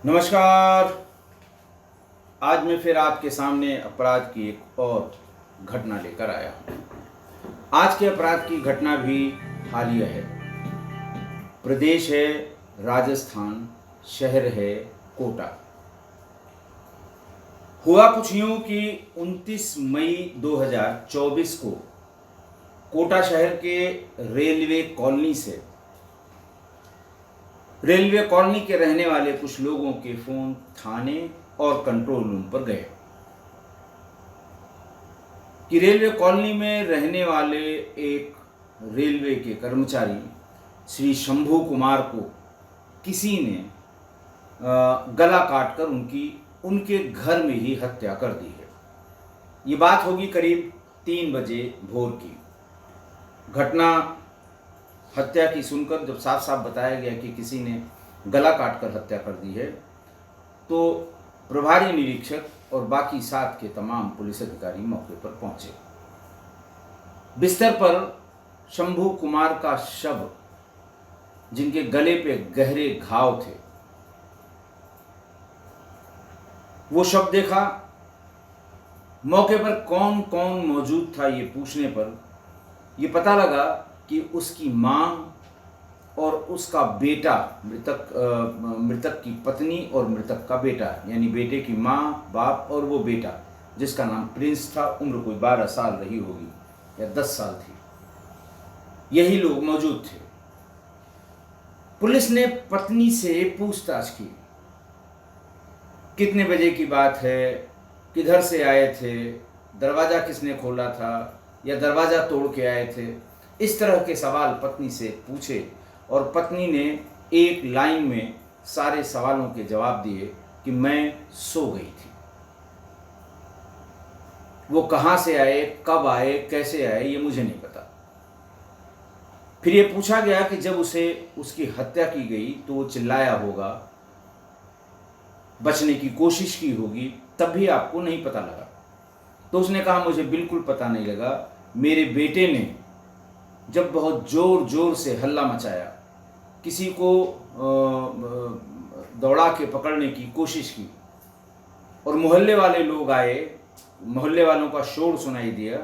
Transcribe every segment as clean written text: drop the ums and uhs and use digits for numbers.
नमस्कार। आज मैं फिर आपके सामने अपराध की एक और घटना लेकर आया हूँ। आज के अपराध की घटना भी हालिया है। प्रदेश है राजस्थान, शहर है कोटा। हुआ कुछ यूं कि 29 मई 2024 को कोटा शहर के रेलवे कॉलोनी के रहने वाले कुछ लोगों के फोन थाने और कंट्रोल रूम पर गए कि रेलवे कॉलोनी में रहने वाले एक रेलवे के कर्मचारी श्री शंभू कुमार को किसी ने गला काटकर उनके घर में ही हत्या कर दी है। ये बात होगी करीब 3 बजे भोर की। घटना हत्या की सुनकर जब साफ साफ बताया गया कि किसी ने गला काटकर हत्या कर दी है, तो प्रभारी निरीक्षक और बाकी साथ के तमाम पुलिस अधिकारी मौके पर पहुंचे। बिस्तर पर शंभू कुमार का शव, जिनके गले पे गहरे घाव थे, वो शव देखा। मौके पर कौन कौन मौजूद था ये पूछने पर ये पता लगा कि उसकी मां और उसका बेटा, मृतक की पत्नी और मृतक का बेटा, यानी बेटे की मां, बाप और वो बेटा जिसका नाम प्रिंस था, उम्र कोई 12 साल रही होगी या 10 साल थी, यही लोग मौजूद थे। पुलिस ने पत्नी से पूछताछ की, कितने बजे की बात है, किधर से आए थे, दरवाज़ा किसने खोला था या दरवाज़ा तोड़ के आए थे। इस तरह के सवाल पत्नी से पूछे और पत्नी ने एक लाइन में सारे सवालों के जवाब दिए कि मैं सो गई थी। वो कहाँ से आए, कब आए, कैसे आए, ये मुझे नहीं पता। फिर ये पूछा गया कि जब उसकी हत्या की गई तो वो चिल्लाया होगा, बचने की कोशिश की होगी, तब भी आपको नहीं पता लगा। तो उसने कहा, मुझे बिल्कुल पता नहीं लगा। मेरे बेटे ने जब बहुत जोर जोर से हल्ला मचाया, किसी को दौड़ा के पकड़ने की कोशिश की और मोहल्ले वाले लोग आए, मोहल्ले वालों का शोर सुनाई दिया,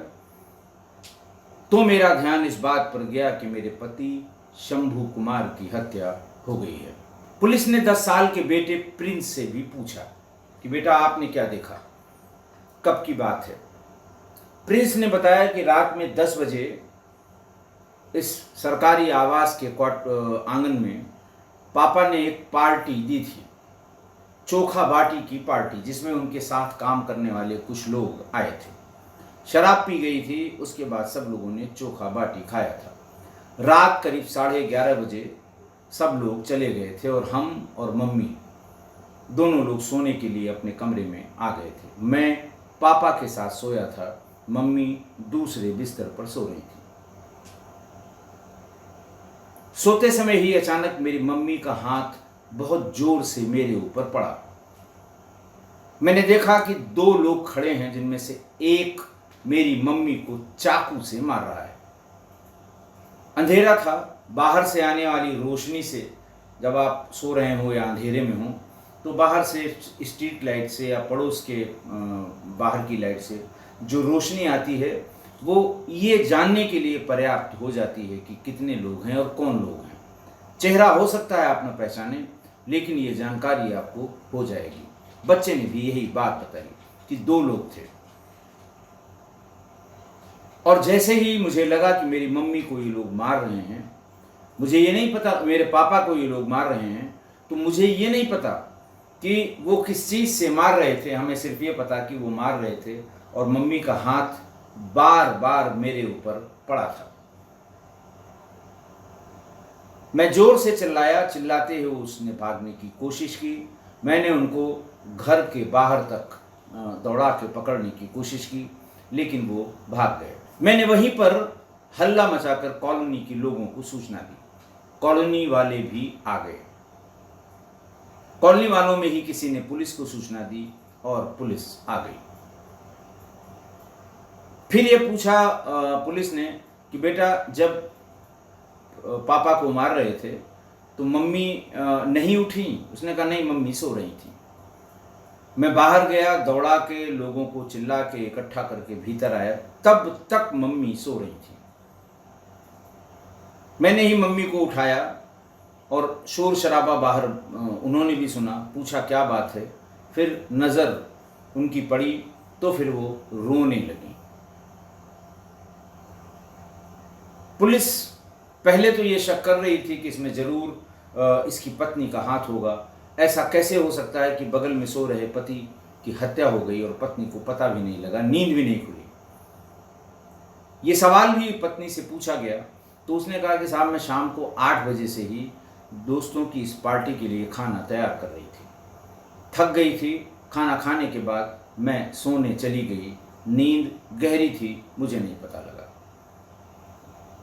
तो मेरा ध्यान इस बात पर गया कि मेरे पति शंभू कुमार की हत्या हो गई है। पुलिस ने 10 साल के बेटे प्रिंस से भी पूछा कि बेटा आपने क्या देखा, कब की बात है। प्रिंस ने बताया कि रात में 10 बजे इस सरकारी आवास के आंगन में पापा ने एक पार्टी दी थी, चोखा बाटी की पार्टी, जिसमें उनके साथ काम करने वाले कुछ लोग आए थे। शराब पी गई थी, उसके बाद सब लोगों ने चोखा बाटी खाया था। रात करीब 11:30 बजे सब लोग चले गए थे और हम और मम्मी दोनों लोग सोने के लिए अपने कमरे में आ गए थे। मैं पापा के साथ सोया था, मम्मी दूसरे बिस्तर पर सो रही थी। सोते समय ही अचानक मेरी मम्मी का हाथ बहुत जोर से मेरे ऊपर पड़ा। मैंने देखा कि 2 लोग खड़े हैं, जिनमें से एक मेरी मम्मी को चाकू से मार रहा है। अंधेरा था, बाहर से आने वाली रोशनी से, जब आप सो रहे हो या अंधेरे में हो, तो बाहर से स्ट्रीट लाइट से या पड़ोस के बाहर की लाइट से जो रोशनी आती है, वो ये जानने के लिए पर्याप्त हो जाती है कि कितने लोग हैं और कौन लोग हैं। चेहरा हो सकता है आप न पहचाने, लेकिन ये जानकारी आपको हो जाएगी। बच्चे ने भी यही बात बताई कि 2 लोग थे। और जैसे ही मुझे लगा कि मेरी मम्मी को ये लोग मार रहे हैं, मुझे ये नहीं पता मेरे पापा को ये लोग मार रहे हैं, तो मुझे ये नहीं पता कि वो किस चीज़ से मार रहे थे। हमें सिर्फ ये पता कि वो मार रहे थे और मम्मी का हाथ बार बार मेरे ऊपर पड़ा था। मैं जोर से चिल्लाया, चिल्लाते हुए उसने भागने की कोशिश की। मैंने उनको घर के बाहर तक दौड़ा के पकड़ने की कोशिश की, लेकिन वो भाग गए। मैंने वहीं पर हल्ला मचाकर कॉलोनी के लोगों को सूचना दी। कॉलोनी वाले भी आ गए। कॉलोनी वालों में ही किसी ने पुलिस को सूचना दी और पुलिस आ गई। फिर ये पूछा पुलिस ने कि बेटा, जब पापा को मार रहे थे तो मम्मी नहीं उठी। उसने कहा नहीं, मम्मी सो रही थी। मैं बाहर गया, दौड़ा के लोगों को चिल्ला के इकट्ठा करके भीतर आया, तब तक मम्मी सो रही थी। मैंने ही मम्मी को उठाया और शोर शराबा बाहर उन्होंने भी सुना। पूछा क्या बात है, फिर नज़र उनकी पड़ी तो फिर वो रोने लगी। पुलिस पहले तो ये शक कर रही थी कि इसमें ज़रूर इसकी पत्नी का हाथ होगा। ऐसा कैसे हो सकता है कि बगल में सो रहे पति की हत्या हो गई और पत्नी को पता भी नहीं लगा, नींद भी नहीं खुली। ये सवाल भी पत्नी से पूछा गया तो उसने कहा कि साहब मैं शाम को 8 बजे से ही दोस्तों की इस पार्टी के लिए खाना तैयार कर रही थी, थक गई थी। खाना खाने के बाद मैं सोने चली गई, नींद गहरी थी, मुझे नहीं पता लगा।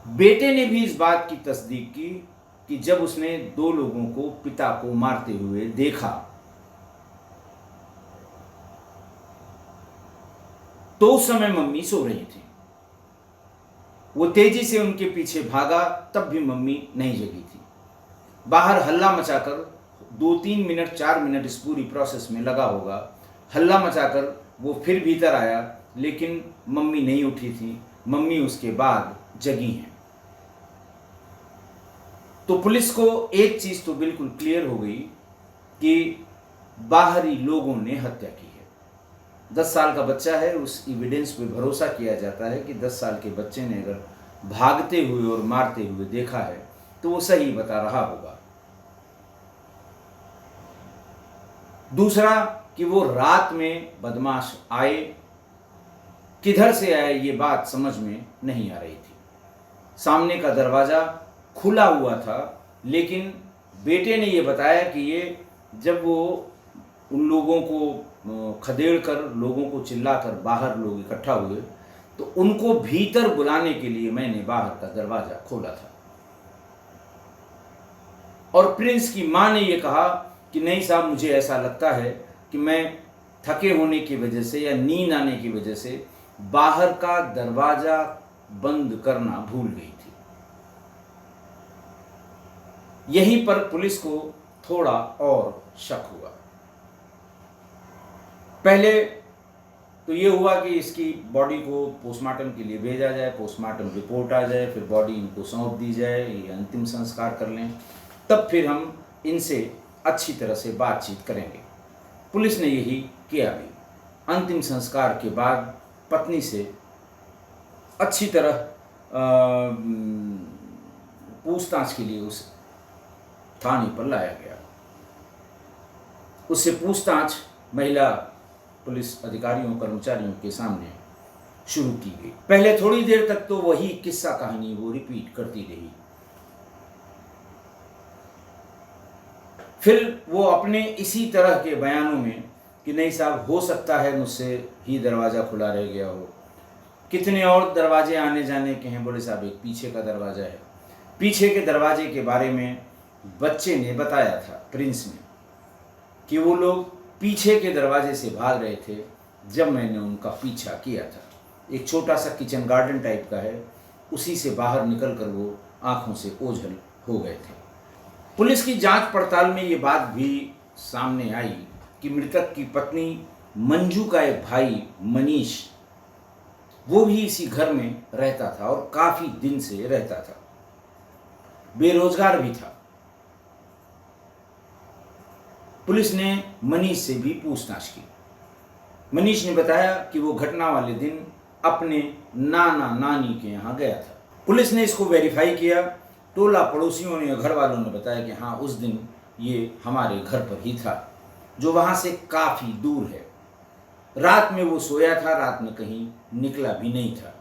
बेटे ने भी इस बात की तस्दीक की कि जब उसने 2 लोगों को, पिता को मारते हुए देखा तो उस समय मम्मी सो रही थी। वो तेजी से उनके पीछे भागा, तब भी मम्मी नहीं जगी थी। बाहर हल्ला मचाकर 2-3 मिनट 4 मिनट इस पूरी प्रोसेस में लगा होगा। हल्ला मचाकर वो फिर भीतर आया, लेकिन मम्मी नहीं उठी थी। मम्मी उसके बाद जगी हैं। तो पुलिस को एक चीज तो बिल्कुल क्लियर हो गई कि बाहरी लोगों ने हत्या की है। 10 साल का बच्चा है, उस एविडेंस पे भरोसा किया जाता है कि 10 साल के बच्चे ने अगर भागते हुए और मारते हुए देखा है तो वो सही बता रहा होगा। दूसरा कि वो रात में बदमाश आए, किधर से आए ये बात समझ में नहीं आ रही थी। सामने का दरवाज़ा खुला हुआ था, लेकिन बेटे ने ये बताया कि ये जब वो उन लोगों को खदेड़ कर, लोगों को चिल्लाकर बाहर लोग इकट्ठा हुए तो उनको भीतर बुलाने के लिए मैंने बाहर का दरवाज़ा खोला था। और प्रिंस की माँ ने ये कहा कि नहीं साहब, मुझे ऐसा लगता है कि मैं थके होने की वजह से या नींद आने की वजह से बाहर का दरवाज़ा बंद करना भूल गई थी। यहीं पर पुलिस को थोड़ा और शक हुआ। पहले तो ये हुआ कि इसकी बॉडी को पोस्टमार्टम के लिए भेजा जाए, पोस्टमार्टम रिपोर्ट आ जाए, फिर बॉडी इनको सौंप दी जाए, ये अंतिम संस्कार कर लें, तब फिर हम इनसे अच्छी तरह से बातचीत करेंगे। पुलिस ने यही किया भी। अंतिम संस्कार के बाद पत्नी से अच्छी तरह पूछताछ के लिए उस थाने पर लाया गया। उससे पूछताछ महिला पुलिस अधिकारियों कर्मचारियों के सामने शुरू की गई। पहले थोड़ी देर तक तो वही किस्सा कहानी वो रिपीट करती रही। फिर वो अपने इसी तरह के बयानों में कि नहीं साहब, हो सकता है मुझसे ही दरवाज़ा खुला रह गया हो, कितने और दरवाजे आने जाने के हैं। बोले साहब, एक पीछे का दरवाज़ा है। पीछे के दरवाजे के बारे में बच्चे ने बताया था, प्रिंस ने, कि वो लोग पीछे के दरवाजे से भाग रहे थे जब मैंने उनका पीछा किया था। एक छोटा सा किचन गार्डन टाइप का है, उसी से बाहर निकल कर वो आंखों से ओझल हो गए थे। पुलिस की जांच पड़ताल में ये बात भी सामने आई कि मृतक की पत्नी मंजू का एक भाई मनीष, वो भी इसी घर में रहता था और काफ़ी दिन से रहता था, बेरोजगार भी था। पुलिस ने मनीष से भी पूछताछ की। मनीष ने बताया कि वो घटना वाले दिन अपने नाना नानी के यहाँ गया था। पुलिस ने इसको वेरीफाई किया। टोला पड़ोसियों ने, घर वालों ने बताया कि हाँ, उस दिन ये हमारे घर पर ही था, जो वहाँ से काफ़ी दूर है। रात में वो सोया था, रात में कहीं निकला भी नहीं था।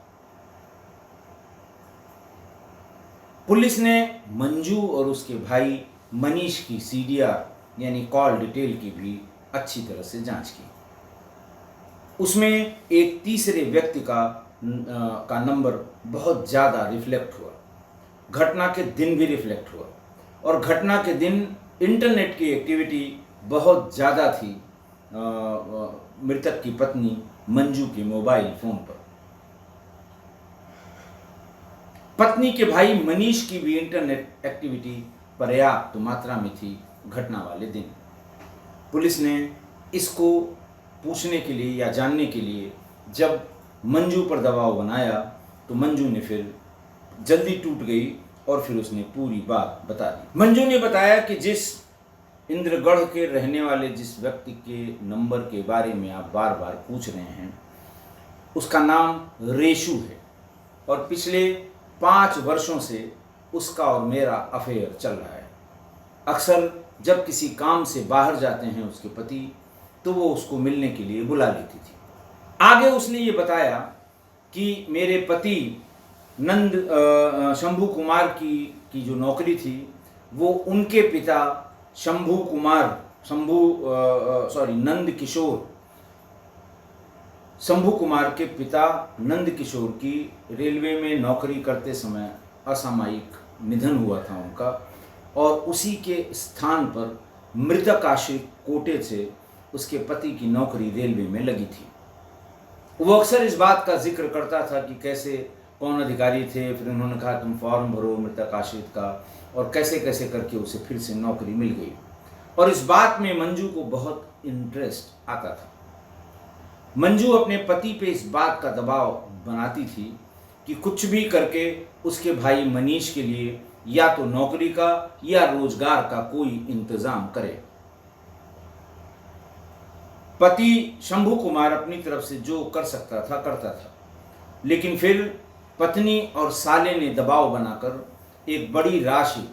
पुलिस ने मंजू और उसके भाई मनीष की सीडीआर यानी कॉल डिटेल की भी अच्छी तरह से जांच की। उसमें एक तीसरे व्यक्ति का नंबर बहुत ज़्यादा रिफ्लेक्ट हुआ, घटना के दिन भी रिफ्लेक्ट हुआ, और घटना के दिन इंटरनेट की एक्टिविटी बहुत ज़्यादा थी मृतक की पत्नी मंजू के मोबाइल फ़ोन पर। पत्नी के भाई मनीष की भी इंटरनेट एक्टिविटी पर्याप्त मात्रा में थी घटना वाले दिन। पुलिस ने इसको पूछने के लिए या जानने के लिए जब मंजू पर दबाव बनाया तो मंजू ने फिर जल्दी टूट गई और फिर उसने पूरी बात बता दी। मंजू ने बताया कि जिस इंद्रगढ़ के रहने वाले जिस व्यक्ति के नंबर के बारे में आप बार बार पूछ रहे हैं उसका नाम रेशु है और पिछले 5 वर्षों से उसका और मेरा अफेयर चल रहा है। अक्सर जब किसी काम से बाहर जाते हैं उसके पति तो वो उसको मिलने के लिए बुला लेती थी। आगे उसने ये बताया कि मेरे पति शंभू कुमार की जो नौकरी थी वो उनके पिता शंभू कुमार के पिता नंद किशोर की रेलवे में नौकरी करते समय असामयिक निधन हुआ था उनका और उसी के स्थान पर मृतक आश्रित कोटे से उसके पति की नौकरी रेलवे में लगी थी। वो अक्सर इस बात का जिक्र करता था कि कैसे कौन अधिकारी थे, फिर उन्होंने कहा तुम फॉर्म भरो मृतक आश्रित का और कैसे कैसे करके उसे फिर से नौकरी मिल गई। और इस बात में मंजू को बहुत इंटरेस्ट आता था। मंजू अपने पति पे इस बात का दबाव बनाती थी कि कुछ भी करके उसके भाई मनीष के लिए या तो नौकरी का या रोजगार का कोई इंतजाम करे। पति शंभू कुमार अपनी तरफ से जो कर सकता था करता था, लेकिन फिर पत्नी और साले ने दबाव बनाकर एक बड़ी राशि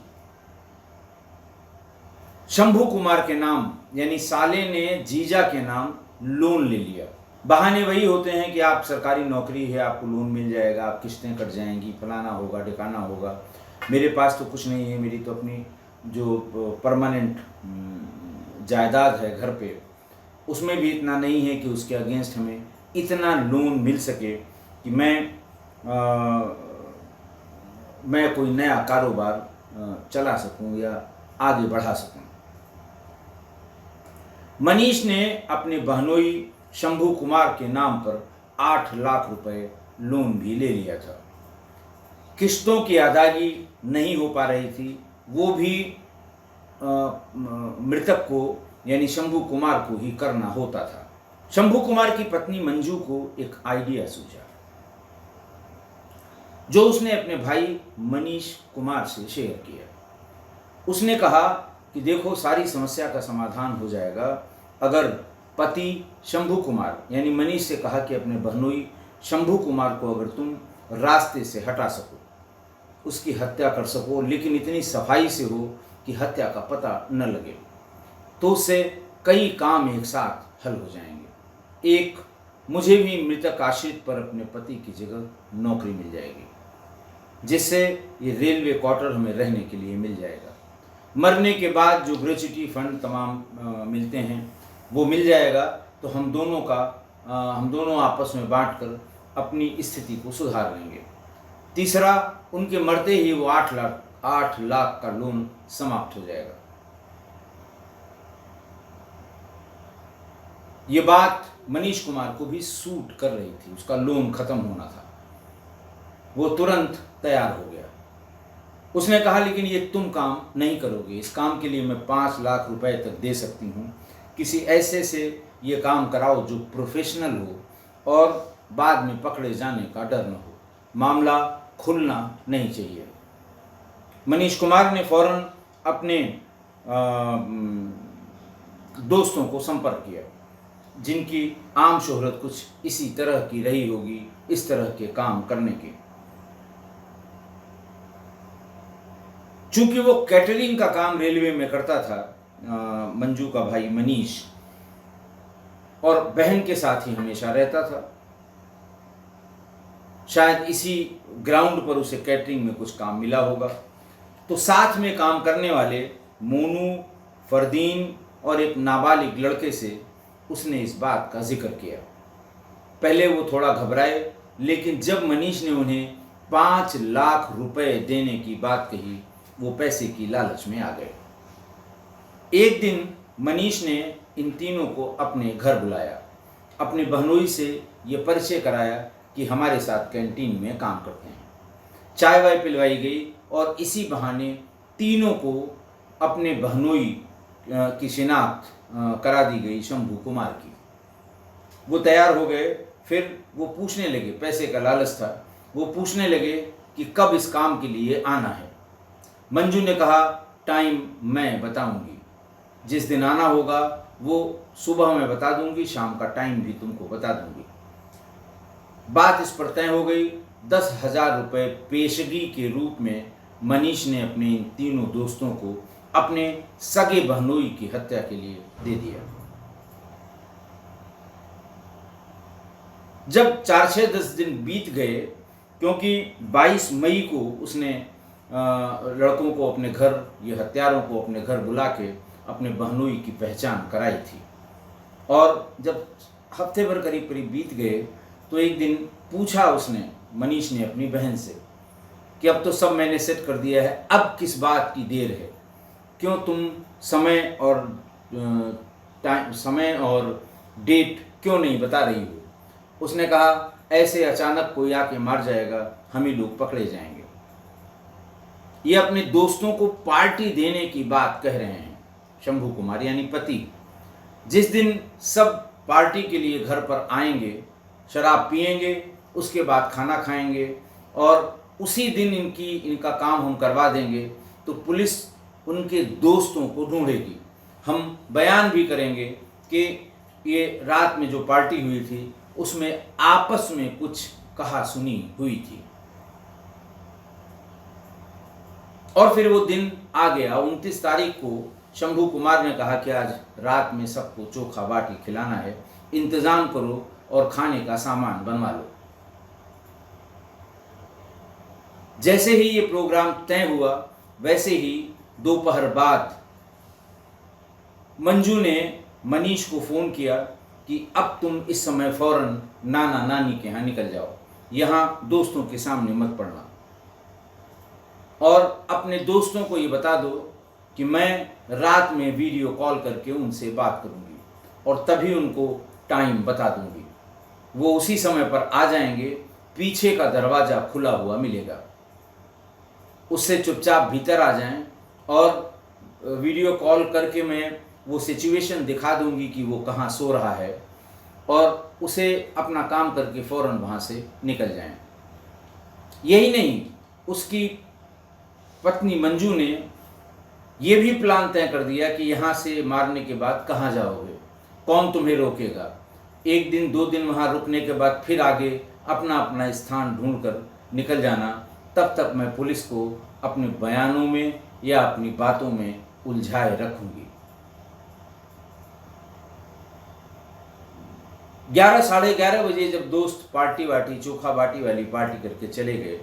शंभू कुमार के नाम यानी साले ने जीजा के नाम लोन ले लिया। बहाने वही होते हैं कि आप सरकारी नौकरी है, आपको लोन मिल जाएगा, आप किस्तें कट जाएंगी, फलाना होगा ठिकाना होगा। मेरे पास तो कुछ नहीं है, मेरी तो अपनी जो परमानेंट जायदाद है घर पे उसमें भी इतना नहीं है कि उसके अगेंस्ट हमें इतना लोन मिल सके कि मैं कोई नया कारोबार चला सकूं या आगे बढ़ा सकूं। मनीष ने अपने बहनोई शंभू कुमार के नाम पर 8 लाख रुपए लोन भी ले लिया था। किस्तों की अदायगी नहीं हो पा रही थी, वो भी मृतक को यानी शंभू कुमार को ही करना होता था। शंभू कुमार की पत्नी मंजू को एक आइडिया सूझा जो उसने अपने भाई मनीष कुमार से शेयर किया। उसने कहा कि देखो सारी समस्या का समाधान हो जाएगा अगर पति शंभू कुमार यानी मनीष से कहा कि अपने बहनोई शंभू कुमार को अगर तुम रास्ते से हटा सको, उसकी हत्या कर सको, लेकिन इतनी सफाई से हो कि हत्या का पता न लगे, तो उससे कई काम एक साथ हल हो जाएंगे। एक, मुझे भी मृतक आश्रित पर अपने पति की जगह नौकरी मिल जाएगी, जिससे ये रेलवे क्वार्टर हमें रहने के लिए मिल जाएगा। मरने के बाद जो ग्रेच्युटी फंड तमाम मिलते हैं वो मिल जाएगा, तो हम दोनों आपस में बांटकर अपनी स्थिति को सुधार लेंगे। तीसरा, उनके मरते ही वो 8 लाख का लोन समाप्त हो जाएगा। ये बात मनीष कुमार को भी सूट कर रही थी, उसका लोन खत्म होना था, वो तुरंत तैयार हो गया। उसने कहा लेकिन ये तुम काम नहीं करोगे, इस काम के लिए मैं 5 लाख रुपए तक दे सकती हूँ, किसी ऐसे से ये काम कराओ जो प्रोफेशनल हो और बाद में पकड़े जाने का डर न हो, मामला खुलना नहीं चाहिए। मनीष कुमार ने फौरन अपने दोस्तों को संपर्क किया जिनकी आम शोहरत कुछ इसी तरह की रही होगी, इस तरह के काम करने की। चूंकि वो कैटरिंग का काम रेलवे में करता था, मंजू का भाई मनीष, और बहन के साथ ही हमेशा रहता था, शायद इसी ग्राउंड पर उसे कैटरिंग में कुछ काम मिला होगा। तो साथ में काम करने वाले मोनू, फरदीन और एक नाबालिग लड़के से उसने इस बात का जिक्र किया। पहले वो थोड़ा घबराए, लेकिन जब मनीष ने उन्हें 5 लाख रुपए देने की बात कही, वो पैसे की लालच में आ गए। एक दिन मनीष ने इन तीनों को अपने घर बुलाया, अपने बहनोई से ये परिचय कराया कि हमारे साथ कैंटीन में काम करते हैं। चाय वाय पिलवाई गई और इसी बहाने तीनों को अपने बहनोई की शिनाख्त करा दी गई शंभू कुमार की। वो तैयार हो गए। फिर वो पूछने लगे, पैसे का लालच था, वो पूछने लगे कि कब इस काम के लिए आना है। मंजू ने कहा, टाइम मैं बताऊंगी, जिस दिन आना होगा वो सुबह मैं बता दूंगी, शाम का टाइम भी तुमको बता दूंगी। बात इस पर तय हो गई। 10,000 रुपये पेशगी के रूप में मनीष ने अपने इन तीनों दोस्तों को अपने सगे बहनोई की हत्या के लिए दे दिया। जब 4-6-10 दिन बीत गए, क्योंकि 22 मई को उसने लड़कों को अपने घर, ये हत्यारों को अपने घर बुला के अपने बहनोई की पहचान कराई थी, और जब हफ्ते भर करीब करीब बीत गए तो एक दिन पूछा उसने, मनीष ने अपनी बहन से, कि अब तो सब मैंने सेट कर दिया है, अब किस बात की देर है, क्यों तुम समय और डेट क्यों नहीं बता रही हो। उसने कहा, ऐसे अचानक कोई आके मार जाएगा, हम ही लोग पकड़े जाएंगे। ये अपने दोस्तों को पार्टी देने की बात कह रहे हैं शंभू कुमार यानी पति। जिस दिन सब पार्टी के लिए घर पर आएंगे, शराब पिएंगे, उसके बाद खाना खाएंगे और उसी दिन इनका काम हम करवा देंगे, तो पुलिस उनके दोस्तों को ढूंढेगी। हम बयान भी करेंगे कि ये रात में जो पार्टी हुई थी उसमें आपस में कुछ कहा सुनी हुई थी। और फिर वो दिन आ गया। 29 तारीख को शंभू कुमार ने कहा कि आज रात में सबको चोखा बाटी खिलाना है, इंतजाम करो और खाने का सामान बनवा लो। जैसे ही ये प्रोग्राम तय हुआ, वैसे ही दोपहर बाद मंजू ने मनीष को फ़ोन किया कि अब तुम इस समय फौरन नाना नानी के यहाँ निकल जाओ, यहाँ दोस्तों के सामने मत पड़ना, और अपने दोस्तों को ये बता दो कि मैं रात में वीडियो कॉल करके उनसे बात करूँगी और तभी उनको टाइम बता दूँगी। वो उसी समय पर आ जाएंगे, पीछे का दरवाज़ा खुला हुआ मिलेगा, उससे चुपचाप भीतर आ जाएं और वीडियो कॉल करके मैं वो सिचुएशन दिखा दूंगी कि वो कहाँ सो रहा है, और उसे अपना काम करके फ़ौरन वहाँ से निकल जाएं। यही नहीं, उसकी पत्नी मंजू ने ये भी प्लान तय कर दिया कि यहाँ से मारने के बाद कहाँ जाओगे, कौन तुम्हें रोकेगा। 1 दिन 2 दिन वहाँ रुकने के बाद फिर आगे अपना अपना स्थान ढूंढकर निकल जाना, तब तक मैं पुलिस को अपने बयानों में या अपनी बातों में उलझाए रखूंगी। 11 साढ़े 11 बजे जब दोस्त पार्टी वाटी चोखा बाटी वाली पार्टी करके चले गए,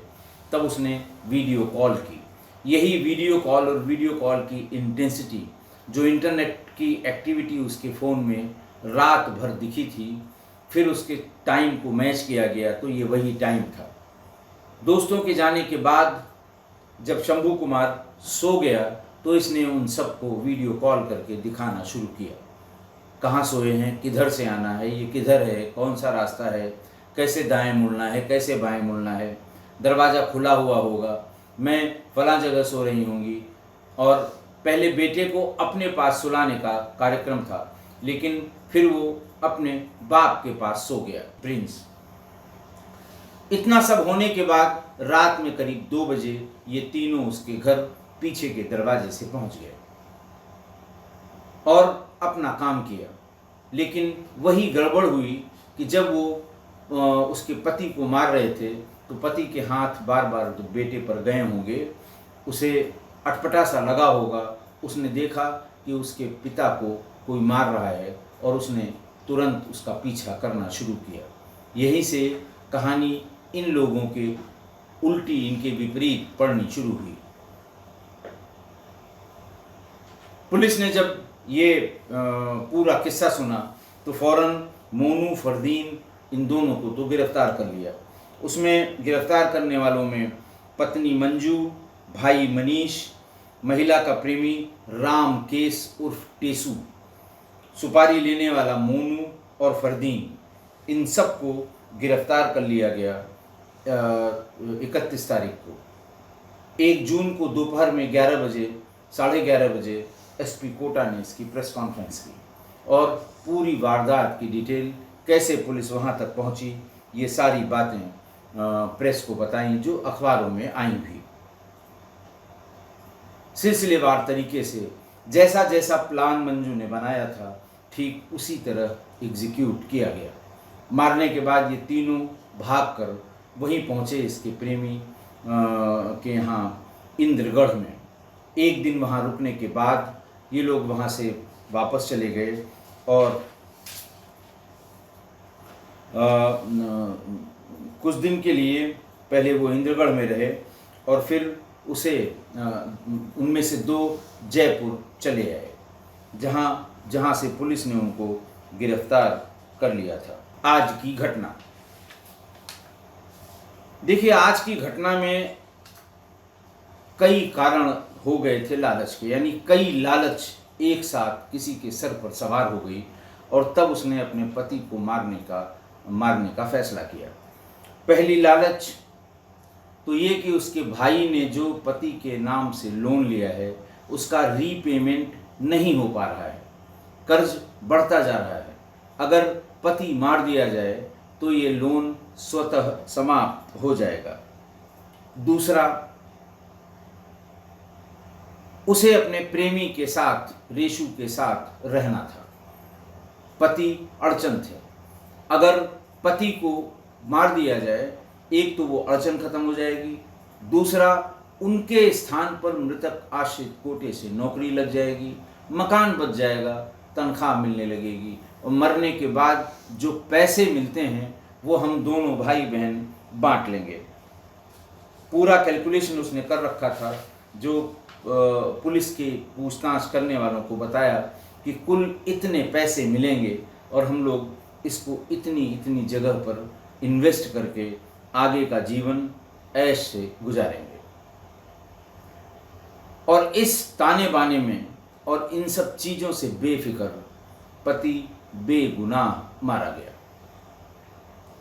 तब उसने वीडियो कॉल की। यही वीडियो कॉल और वीडियो कॉल की इंटेंसिटी, जो इंटरनेट की एक्टिविटी उसके फ़ोन में रात भर दिखी थी, फिर उसके टाइम को मैच किया गया तो ये वही टाइम था। दोस्तों के जाने के बाद जब शंभू कुमार सो गया तो इसने उन सबको वीडियो कॉल करके दिखाना शुरू किया, कहाँ सोए हैं, किधर से आना है, ये किधर है, कौन सा रास्ता है, कैसे दाएं मुड़ना है, कैसे बाएं मुड़ना है, दरवाज़ा खुला हुआ होगा, मैं फलां जगह सो रही होंगी। और पहले बेटे को अपने पास सुलाने का कार्यक्रम था, लेकिन फिर वो अपने बाप के पास सो गया, प्रिंस। इतना सब होने के बाद रात में करीब 2 बजे ये तीनों उसके घर पीछे के दरवाजे से पहुंच गए और अपना काम किया। लेकिन वही गड़बड़ हुई कि जब वो उसके पति को मार रहे थे तो पति के हाथ बार बार तो बेटे पर गए होंगे, उसे अटपटा सा लगा होगा, उसने देखा कि उसके पिता को कोई मार रहा है और उसने तुरंत उसका पीछा करना शुरू किया। यहीं से कहानी इन लोगों के उल्टी, इनके विपरीत पड़नी शुरू हुई। पुलिस ने जब ये पूरा किस्सा सुना तो फौरन मोनू, फरदीन, इन दोनों को तो गिरफ्तार कर लिया। उसमें गिरफ्तार करने वालों में पत्नी मंजू, भाई मनीष, महिला का प्रेमी राम केस उर्फ टेसू, सुपारी लेने वाला मोनू और फरदीन, इन सबको गिरफ्तार कर लिया गया 31 तारीख को। 1 जून को दोपहर में 11 बजे, 11:30 बजे एसपी कोटा ने इसकी प्रेस कॉन्फ्रेंस की और पूरी वारदात की डिटेल, कैसे पुलिस वहाँ तक पहुँची, ये सारी बातें प्रेस को बताई, जो अखबारों में आई भी। सिलसिलेवार तरीके से जैसा जैसा प्लान मंजू ने बनाया था, ठीक उसी तरह एग्जीक्यूट किया गया। मारने के बाद ये तीनों भागकर वहीं पहुँचे इसके प्रेमी के यहाँ इंद्रगढ़ में। एक दिन वहाँ रुकने के बाद ये लोग वहाँ से वापस चले गए और कुछ दिन के लिए पहले वो इंद्रगढ़ में रहे और फिर उसे उनमें से 2 जयपुर चले आए, जहाँ से पुलिस ने उनको गिरफ्तार कर लिया था। आज की घटना देखिए, आज की घटना में कई कारण हो गए थे लालच के, यानी कई लालच एक साथ किसी के सर पर सवार हो गई और तब उसने अपने पति को मारने का फैसला किया। पहली लालच तो ये कि उसके भाई ने जो पति के नाम से लोन लिया है उसका रीपेमेंट नहीं हो पा रहा है, कर्ज बढ़ता जा रहा है। अगर पति मार दिया जाए तो ये लोन स्वतः समाप्त हो जाएगा। दूसरा, उसे अपने प्रेमी के साथ, रेशु के साथ रहना था। पति अड़चन थे, अगर पति को मार दिया जाए, एक तो वो अड़चन खत्म हो जाएगी, दूसरा उनके स्थान पर मृतक आश्रित कोटे से नौकरी लग जाएगी, मकान बच जाएगा, तनख्वाह मिलने लगेगी और मरने के बाद जो पैसे मिलते हैं वो हम दोनों भाई बहन बांट लेंगे। पूरा कैलकुलेशन उसने कर रखा था, जो पुलिस के पूछताछ करने वालों को बताया कि कुल इतने पैसे मिलेंगे और हम लोग इसको इतनी इतनी जगह पर इन्वेस्ट करके आगे का जीवन ऐश से गुजारेंगे। और इस ताने बाने में और इन सब चीज़ों से बेफिक्र पति बेगुनाह मारा गया।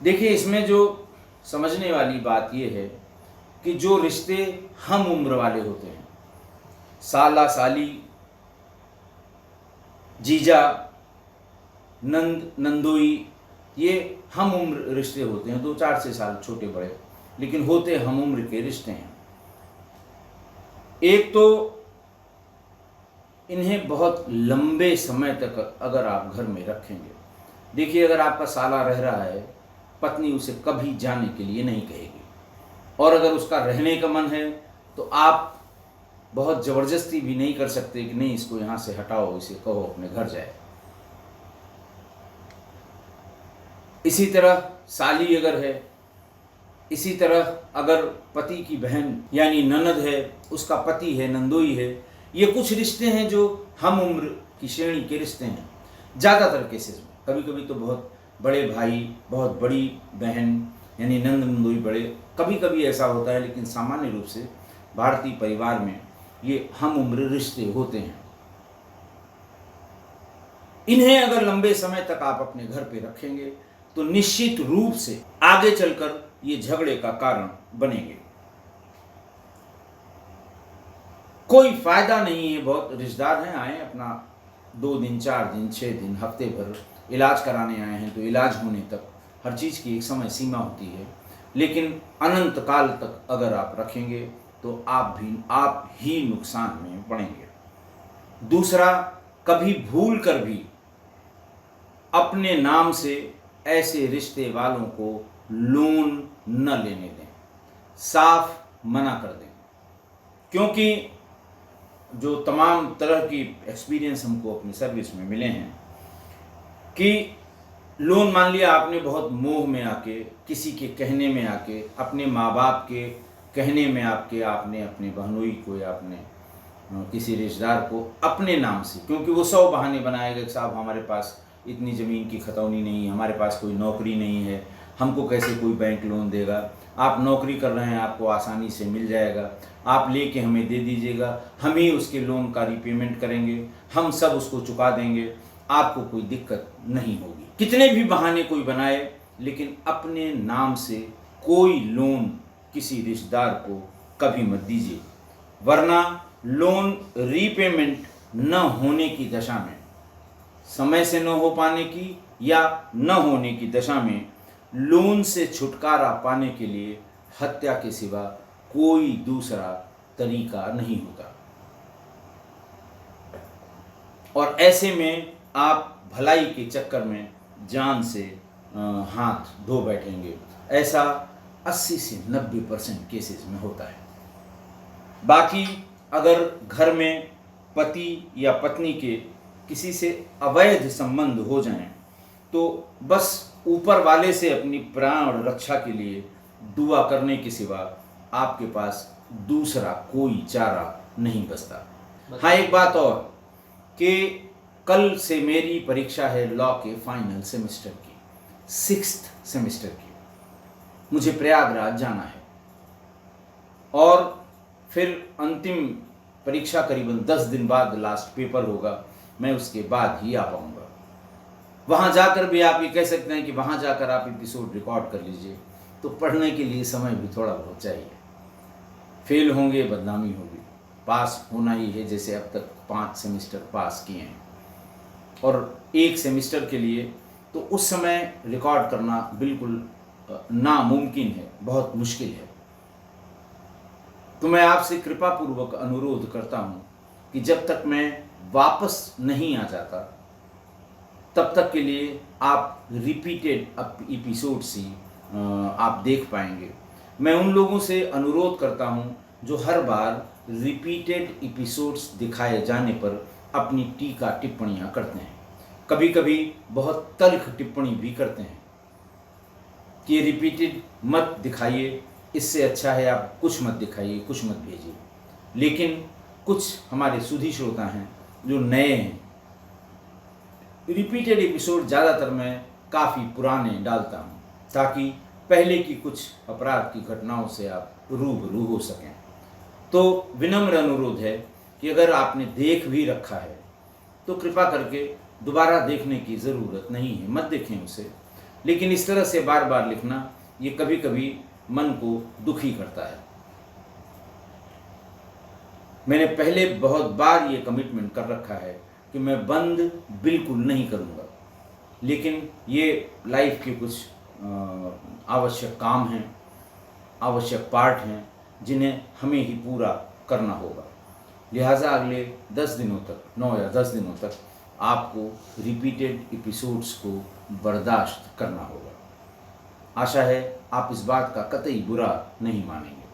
देखिए, इसमें जो समझने वाली बात यह है कि जो रिश्ते हम उम्र वाले होते हैं, साला साली, जीजा, नंद नंदोई, ये हम उम्र रिश्ते होते हैं, 2-4 से साल छोटे बड़े, लेकिन होते हम उम्र के रिश्ते हैं। एक तो इन्हें बहुत लंबे समय तक अगर आप घर में रखेंगे, देखिए अगर आपका साला रह रहा है, पत्नी उसे कभी जाने के लिए नहीं कहेगी, और अगर उसका रहने का मन है तो आप बहुत ज़बरदस्ती भी नहीं कर सकते कि नहीं इसको यहाँ से हटाओ, इसे कहो अपने घर जाए। इसी तरह साली अगर है, इसी तरह अगर पति की बहन यानी ननद है, उसका पति है, नंदोई है, ये कुछ रिश्ते हैं जो हम उम्र की श्रेणी के रिश्ते हैं। ज़्यादातर केसेस में, कभी कभी तो बहुत बड़े भाई, बहुत बड़ी बहन यानी नंद नंदोई बड़े, कभी कभी ऐसा होता है, लेकिन सामान्य रूप से भारतीय परिवार में ये हम उम्र रिश्ते होते हैं। इन्हें अगर लंबे समय तक आप अपने घर पे रखेंगे तो निश्चित रूप से आगे चलकर ये झगड़े का कारण बनेंगे। कोई फायदा नहीं है, बहुत रिश्तेदार हैं, आए अपना 2 दिन, 4 दिन, 6 दिन, हफ्ते भर इलाज कराने आए हैं, तो इलाज होने तक हर चीज़ की एक समय सीमा होती है, लेकिन अनंत काल तक अगर आप रखेंगे तो आप ही नुकसान में पड़ेंगे। दूसरा, कभी भूल कर भी अपने नाम से ऐसे रिश्ते वालों को लोन न लेने दें, साफ मना कर दें, क्योंकि जो तमाम तरह की एक्सपीरियंस हमको अपनी सर्विस में मिले हैं कि लोन, मान लिया आपने बहुत मोह में आके, किसी के कहने में आके, अपने माँ बाप के कहने में आपने अपने बहनोई को या अपने किसी रिश्तेदार को अपने नाम से, क्योंकि वो 100 बहाने बनाएगा कि साहब हमारे पास इतनी ज़मीन की खतौनी नहीं है, हमारे पास कोई नौकरी नहीं है, हमको कैसे कोई बैंक लोन देगा, आप नौकरी कर रहे हैं, आपको आसानी से मिल जाएगा, आप लेके हमें दे दीजिएगा, हम ही उसके लोन का रीपेमेंट करेंगे, हम सब उसको चुका देंगे, आपको कोई दिक्कत नहीं होगी। कितने भी बहाने कोई बनाए, लेकिन अपने नाम से कोई लोन किसी रिश्तेदार को कभी मत दीजिए, वरना लोन रीपेमेंट न होने की दशा में, समय से न हो पाने की या न होने की दशा में लोन से छुटकारा पाने के लिए हत्या के सिवा कोई दूसरा तरीका नहीं होता। और ऐसे में आप भलाई के चक्कर में जान से हाथ धो बैठेंगे। ऐसा 80 से 90% केसेस में होता है। बाकी अगर घर में पति या पत्नी के किसी से अवैध संबंध हो जाएं, तो बस ऊपर वाले से अपनी प्राण रक्षा के लिए दुआ करने के सिवा आपके पास दूसरा कोई चारा नहीं बचता। हाँ, एक बात और कि कल से मेरी परीक्षा है लॉ के फाइनल सेमेस्टर की, 6th सेमेस्टर की। मुझे प्रयागराज जाना है और फिर अंतिम परीक्षा करीबन 10 दिन बाद लास्ट पेपर होगा। मैं उसके बाद ही आ पाऊँगा। वहाँ जाकर भी आप ये कह सकते हैं कि वहाँ जाकर आप एपिसोड रिकॉर्ड कर लीजिए, तो पढ़ने के लिए समय भी थोड़ा बहुत चाहिए। फेल होंगे, बदनामी होगी, पास होना ही है। जैसे अब तक 5 सेमेस्टर पास किए हैं और 1 सेमेस्टर के लिए तो उस समय रिकॉर्ड करना बिल्कुल नामुमकिन है, बहुत मुश्किल है। तो मैं आपसे कृपापूर्वक अनुरोध करता हूँ कि जब तक मैं वापस नहीं आ जाता तब तक के लिए आप रिपीटेड एपिसोड्स ही आप देख पाएंगे। मैं उन लोगों से अनुरोध करता हूं जो हर बार रिपीटेड एपिसोड्स दिखाए जाने पर अपनी टीका टिप्पणियां करते हैं, कभी कभी बहुत तल्ख टिप्पणी भी करते हैं कि रिपीटेड मत दिखाइए, इससे अच्छा है आप कुछ मत दिखाइए, कुछ मत भेजिए। लेकिन कुछ हमारे सुधी श्रोता हैं जो नए हैं। रिपीटेड एपिसोड ज़्यादातर मैं काफ़ी पुराने डालता हूँ ताकि पहले की कुछ अपराध की घटनाओं से आप रूबरू हो सकें। तो विनम्र अनुरोध है कि अगर आपने देख भी रखा है तो कृपा करके दोबारा देखने की ज़रूरत नहीं है, मत देखें उसे। लेकिन इस तरह से बार बार लिखना ये कभी कभी मन को दुखी करता है। मैंने पहले बहुत बार ये कमिटमेंट कर रखा है कि मैं बंद बिल्कुल नहीं करूँगा, लेकिन ये लाइफ के कुछ आवश्यक काम हैं, आवश्यक पार्ट हैं जिन्हें हमें ही पूरा करना होगा। लिहाजा अगले 10 दिनों तक, 9 या 10 दिनों तक आपको रिपीटेड एपिसोड्स को बर्दाश्त करना होगा। आशा है आप इस बात का कतई बुरा नहीं मानेंगे।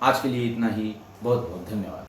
आज के लिए इतना ही। बहुत बहुत धन्यवाद।